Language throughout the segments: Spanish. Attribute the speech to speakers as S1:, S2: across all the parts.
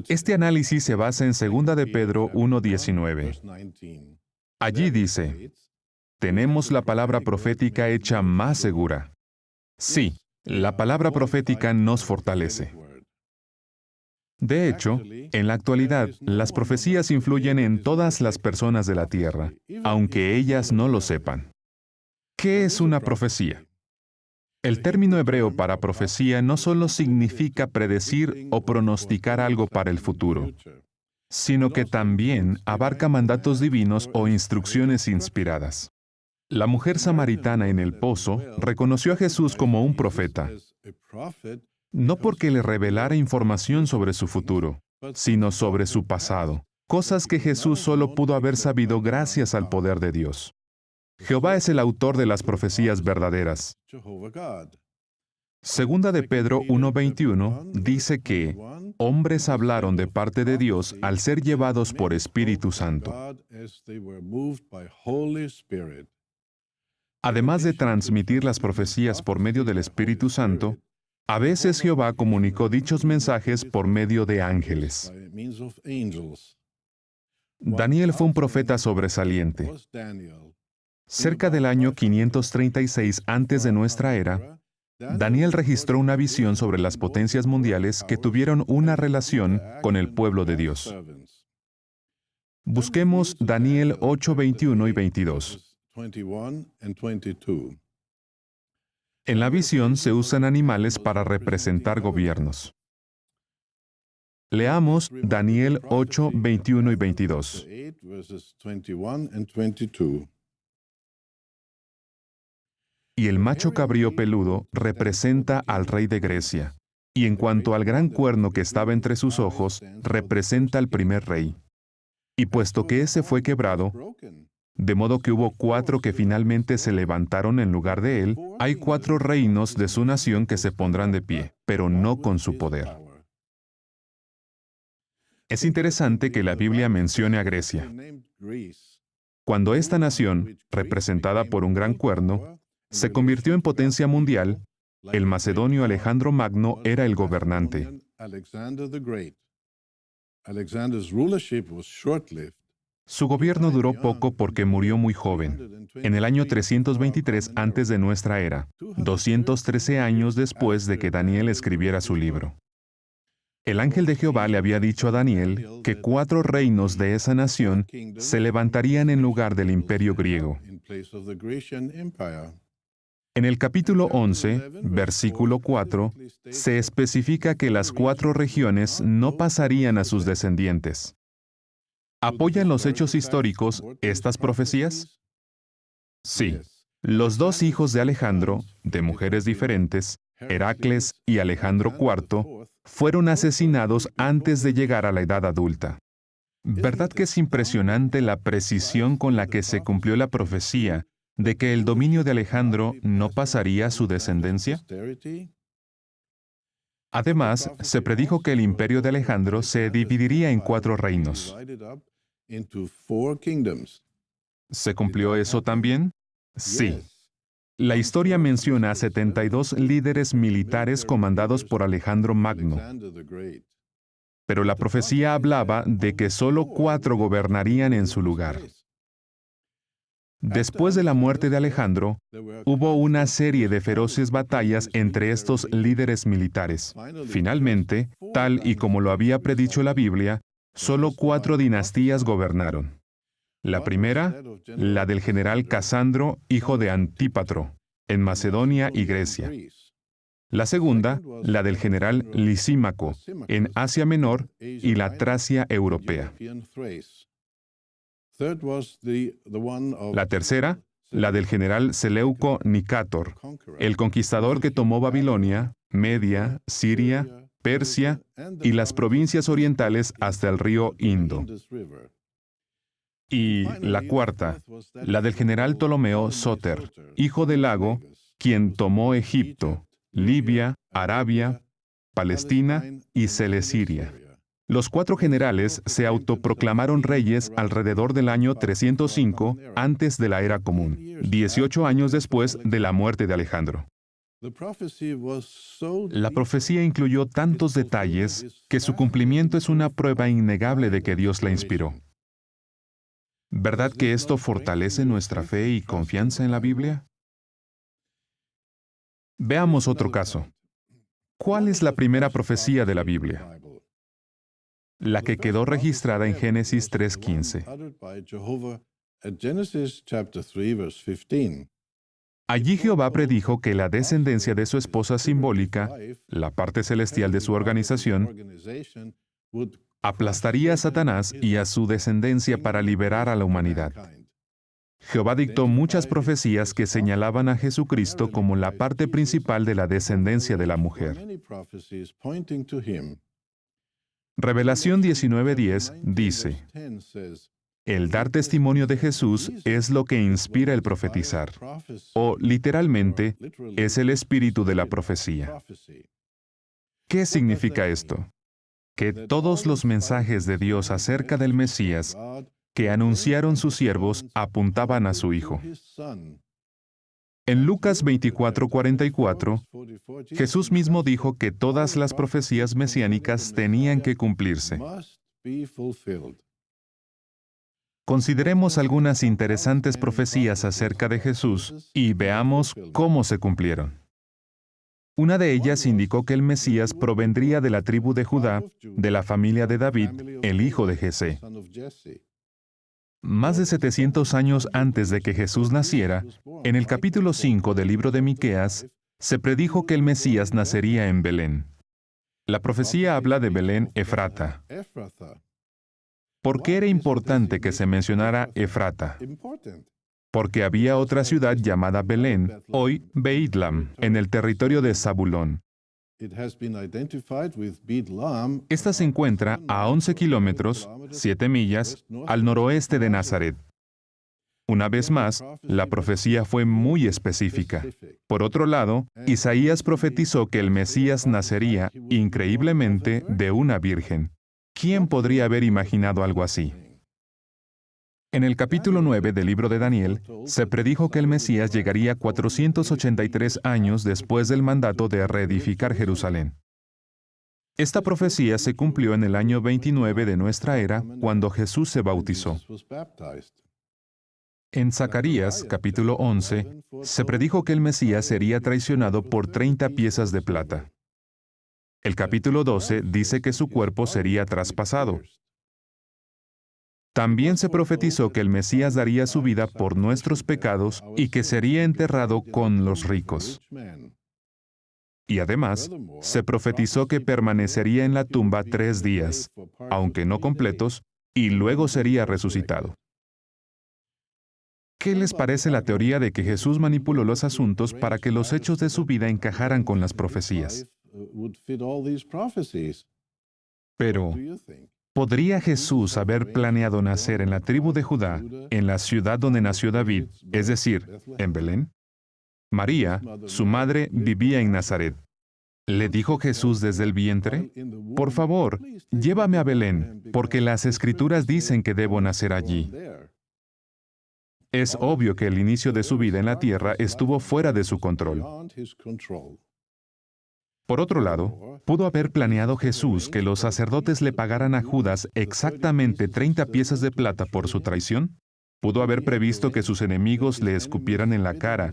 S1: Este análisis se basa en 2 de Pedro 1:19. Allí dice, tenemos la palabra profética hecha más segura. Sí, la palabra profética nos fortalece. De hecho, en la actualidad, las profecías influyen en todas las personas de la tierra, aunque ellas no lo sepan. ¿Qué es una profecía? El término hebreo para profecía no solo significa predecir o pronosticar algo para el futuro, sino que también abarca mandatos divinos o instrucciones inspiradas. La mujer samaritana en el pozo reconoció a Jesús como un profeta, no porque le revelara información sobre su futuro, sino sobre su pasado, cosas que Jesús solo pudo haber sabido gracias al poder de Dios. Jehová es el autor de las profecías verdaderas. Segunda de Pedro 1:21 dice que hombres hablaron de parte de Dios al ser llevados por Espíritu Santo. Además de transmitir las profecías por medio del Espíritu Santo, a veces Jehová comunicó dichos mensajes por medio de ángeles. Daniel fue un profeta sobresaliente. Cerca del año 536 antes de nuestra era, Daniel registró una visión sobre las potencias mundiales que tuvieron una relación con el pueblo de Dios. Busquemos Daniel 8:21 y 22. En la visión se usan animales para representar gobiernos. Leamos Daniel 8:21 y 22. Y el macho cabrío peludo representa al rey de Grecia, y en cuanto al gran cuerno que estaba entre sus ojos, representa al primer rey. Y puesto que ese fue quebrado, de modo que hubo 4 que finalmente se levantaron en lugar de él, hay 4 reinos de su nación que se pondrán de pie, pero no con su poder. Es interesante que la Biblia mencione a Grecia. Cuando esta nación, representada por un gran cuerno, se convirtió en potencia mundial, el macedonio Alejandro Magno era el gobernante. Su gobierno duró poco porque murió muy joven, en el año 323 antes de nuestra era, 213 años después de que Daniel escribiera su libro. El ángel de Jehová le había dicho a Daniel que 4 reinos de esa nación se levantarían en lugar del imperio griego. En el capítulo 11, versículo 4, se especifica que las 4 regiones no pasarían a sus descendientes. ¿Apoyan los hechos históricos estas profecías? Sí. Los 2 hijos de Alejandro, de mujeres diferentes, Heracles y Alejandro IV, fueron asesinados antes de llegar a la edad adulta. ¿Verdad que es impresionante la precisión con la que se cumplió la profecía de que el dominio de Alejandro no pasaría a su descendencia? Además, se predijo que el imperio de Alejandro se dividiría en 4 reinos. ¿Se cumplió eso también? Sí. La historia menciona a 72 líderes militares comandados por Alejandro Magno. Pero la profecía hablaba de que solo 4 gobernarían en su lugar. Después de la muerte de Alejandro, hubo una serie de feroces batallas entre estos líderes militares. Finalmente, tal y como lo había predicho la Biblia, solo 4 dinastías gobernaron. La primera, la del general Casandro, hijo de Antípatro, en Macedonia y Grecia. La segunda, la del general Lisímaco, en Asia Menor y la Tracia europea. La tercera, la del general Seleuco Nicátor, el conquistador que tomó Babilonia, Media, Siria, Persia y las provincias orientales hasta el río Indo. Y la cuarta, la del general Ptolomeo Sóter, hijo de Lago, quien tomó Egipto, Libia, Arabia, Palestina y Celesiria. Los 4 generales se autoproclamaron reyes alrededor del año 305 antes de la era común, 18 años después de la muerte de Alejandro. La profecía incluyó tantos detalles que su cumplimiento es una prueba innegable de que Dios la inspiró. ¿Verdad que esto fortalece nuestra fe y confianza en la Biblia? Veamos otro caso. ¿Cuál es la primera profecía de la Biblia? La que quedó registrada en Génesis 3:15. Allí Jehová predijo que la descendencia de su esposa simbólica, la parte celestial de su organización, aplastaría a Satanás y a su descendencia para liberar a la humanidad. Jehová dictó muchas profecías que señalaban a Jesucristo como la parte principal de la descendencia de la mujer. Revelación 19:10 dice: el dar testimonio de Jesús es lo que inspira el profetizar, o literalmente, es el espíritu de la profecía. ¿Qué significa esto? Que todos los mensajes de Dios acerca del Mesías que anunciaron sus siervos apuntaban a su Hijo. En Lucas 24:44, Jesús mismo dijo que todas las profecías mesiánicas tenían que cumplirse. Consideremos algunas interesantes profecías acerca de Jesús y veamos cómo se cumplieron. Una de ellas indicó que el Mesías provendría de la tribu de Judá, de la familia de David, el hijo de Jesé. Más de 700 años antes de que Jesús naciera, en el capítulo 5 del libro de Miqueas, se predijo que el Mesías nacería en Belén. La profecía habla de Belén Efrata. ¿Por qué era importante que se mencionara Efrata? Porque había otra ciudad llamada Belén, hoy Beitlam, en el territorio de Zabulón. Esta se encuentra a 11 kilómetros, 7 millas, al noroeste de Nazaret. Una vez más, la profecía fue muy específica. Por otro lado, Isaías profetizó que el Mesías nacería, increíblemente, de una virgen. ¿Quién podría haber imaginado algo así? En el capítulo 9 del libro de Daniel, se predijo que el Mesías llegaría 483 años después del mandato de reedificar Jerusalén. Esta profecía se cumplió en el año 29 de nuestra era, cuando Jesús se bautizó. En Zacarías, capítulo 11, se predijo que el Mesías sería traicionado por 30 piezas de plata. El capítulo 12 dice que su cuerpo sería traspasado. También se profetizó que el Mesías daría su vida por nuestros pecados y que sería enterrado con los ricos. Y además, se profetizó que permanecería en la tumba 3 días, aunque no completos, y luego sería resucitado. ¿Qué les parece la teoría de que Jesús manipuló los asuntos para que los hechos de su vida encajaran con las profecías? Pero, ¿podría Jesús haber planeado nacer en la tribu de Judá, en la ciudad donde nació David, es decir, en Belén? María, su madre, vivía en Nazaret. ¿Le dijo Jesús desde el vientre? Por favor, llévame a Belén, porque las Escrituras dicen que debo nacer allí. Es obvio que el inicio de su vida en la tierra estuvo fuera de su control. Por otro lado, ¿pudo haber planeado Jesús que los sacerdotes le pagaran a Judas exactamente 30 piezas de plata por su traición? ¿Pudo haber previsto que sus enemigos le escupieran en la cara,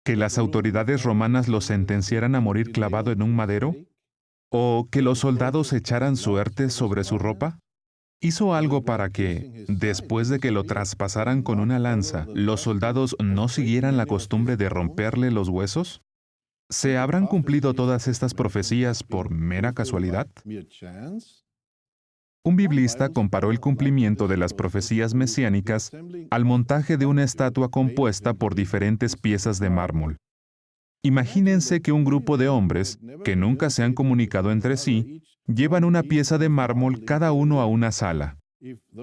S1: que las autoridades romanas lo sentenciaran a morir clavado en un madero? ¿O que los soldados echaran suerte sobre su ropa? ¿Hizo algo para que, después de que lo traspasaran con una lanza, los soldados no siguieran la costumbre de romperle los huesos? ¿Se habrán cumplido todas estas profecías por mera casualidad? Un biblista comparó el cumplimiento de las profecías mesiánicas al montaje de una estatua compuesta por diferentes piezas de mármol. Imagínense que un grupo de hombres, que nunca se han comunicado entre sí, llevan una pieza de mármol cada uno a una sala.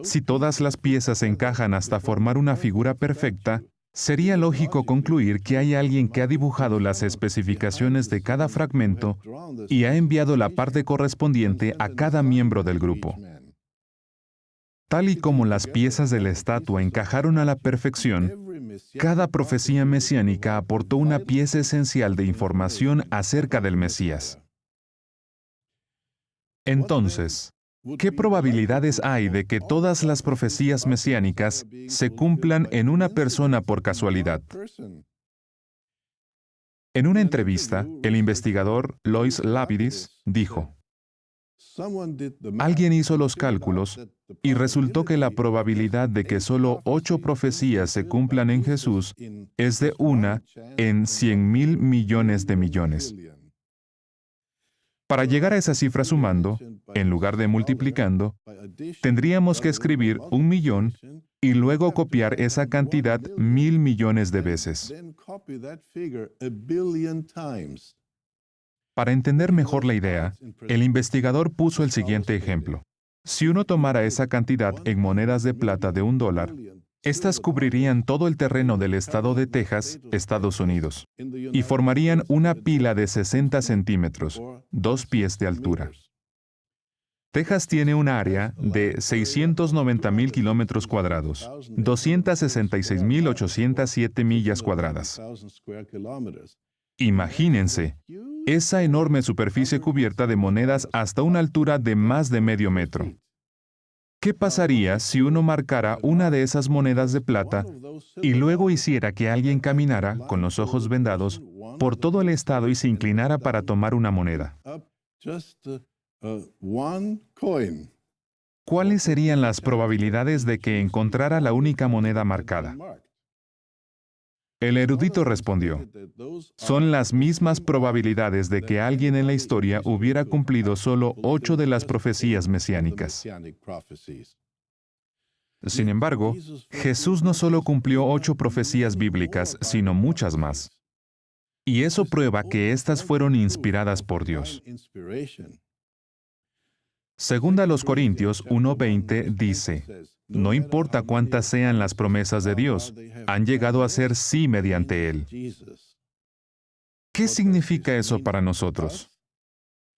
S1: Si todas las piezas encajan hasta formar una figura perfecta, sería lógico concluir que hay alguien que ha dibujado las especificaciones de cada fragmento y ha enviado la parte correspondiente a cada miembro del grupo. Tal y como las piezas de la estatua encajaron a la perfección, Cada profecía mesiánica aportó una pieza esencial de información acerca del Mesías. Entonces, ¿qué probabilidades hay de que todas las profecías mesiánicas se cumplan en una persona por casualidad? En una entrevista, el investigador Lois Lapidus dijo: alguien hizo los cálculos y resultó que la probabilidad de que solo 8 profecías se cumplan en Jesús es de 1 en 100,000 millones de millones. Para llegar a esa cifra sumando, en lugar de multiplicando, tendríamos que escribir 1,000,000 y luego copiar esa cantidad 1,000 millones de veces. Para entender mejor la idea, el investigador puso el siguiente ejemplo. Si uno tomara esa cantidad en monedas de plata de $1, estas cubrirían todo el terreno del estado de Texas, Estados Unidos, y formarían una pila de 60 centímetros, 2 pies de altura. Texas tiene un área de 690,000 kilómetros cuadrados, 266,807 millas cuadradas. Imagínense, esa enorme superficie cubierta de monedas hasta una altura de más de medio metro. ¿Qué pasaría si uno marcara una de esas monedas de plata y luego hiciera que alguien caminara, con los ojos vendados, por todo el estado y se inclinara para tomar una moneda? ¿Cuáles serían las probabilidades de que encontrara la única moneda marcada? El erudito respondió: son las mismas probabilidades de que alguien en la historia hubiera cumplido solo 8 de las profecías mesiánicas. Sin embargo, Jesús no solo cumplió 8 profecías bíblicas, sino muchas más. Y eso prueba que éstas fueron inspiradas por Dios. Segunda a los Corintios 1:20 dice: no importa cuántas sean las promesas de Dios, han llegado a ser sí mediante Él. ¿Qué significa eso para nosotros?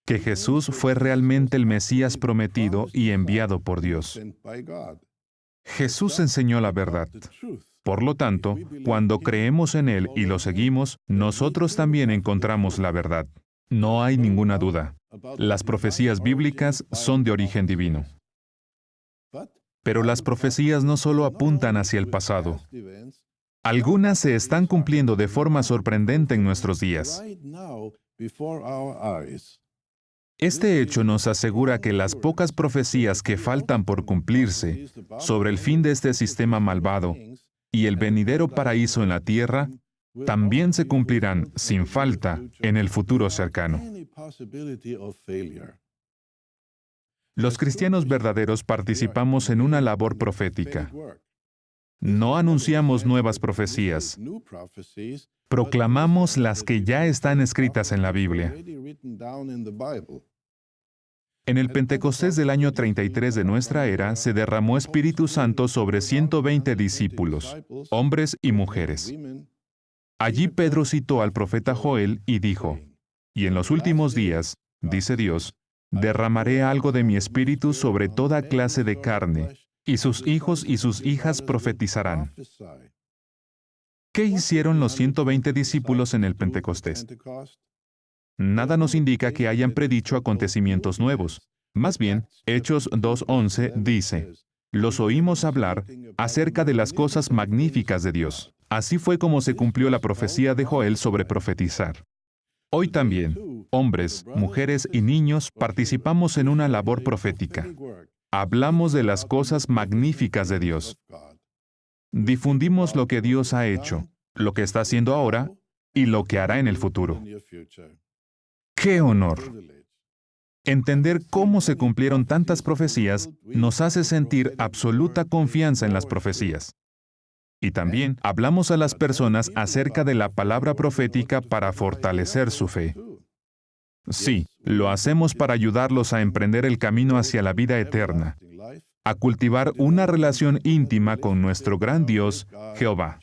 S1: Que Jesús fue realmente el Mesías prometido y enviado por Dios. Jesús enseñó la verdad. Por lo tanto, cuando creemos en Él y lo seguimos, nosotros también encontramos la verdad. No hay ninguna duda. Las profecías bíblicas son de origen divino. Pero las profecías no solo apuntan hacia el pasado. Algunas se están cumpliendo de forma sorprendente en nuestros días. Este hecho nos asegura que las pocas profecías que faltan por cumplirse sobre el fin de este sistema malvado y el venidero paraíso en la tierra también se cumplirán sin falta en el futuro cercano. Los cristianos verdaderos participamos en una labor profética. No anunciamos nuevas profecías. Proclamamos las que ya están escritas en la Biblia. En el Pentecostés del año 33 de nuestra era, se derramó Espíritu Santo sobre 120 discípulos, hombres y mujeres. Allí Pedro citó al profeta Joel y dijo: y en los últimos días, dice Dios, derramaré algo de mi espíritu sobre toda clase de carne, y sus hijos y sus hijas profetizarán. ¿Qué hicieron los 120 discípulos en el Pentecostés? Nada nos indica que hayan predicho acontecimientos nuevos. Más bien, Hechos 2:11 dice: los oímos hablar acerca de las cosas magníficas de Dios. Así fue como se cumplió la profecía de Joel sobre profetizar. Hoy también, hombres, mujeres y niños participamos en una labor profética. Hablamos de las cosas magníficas de Dios. Difundimos lo que Dios ha hecho, lo que está haciendo ahora y lo que hará en el futuro. ¡Qué honor! Entender cómo se cumplieron tantas profecías nos hace sentir absoluta confianza en las profecías. Y también hablamos a las personas acerca de la palabra profética para fortalecer su fe. Sí, lo hacemos para ayudarlos a emprender el camino hacia la vida eterna, a cultivar una relación íntima con nuestro gran Dios, Jehová.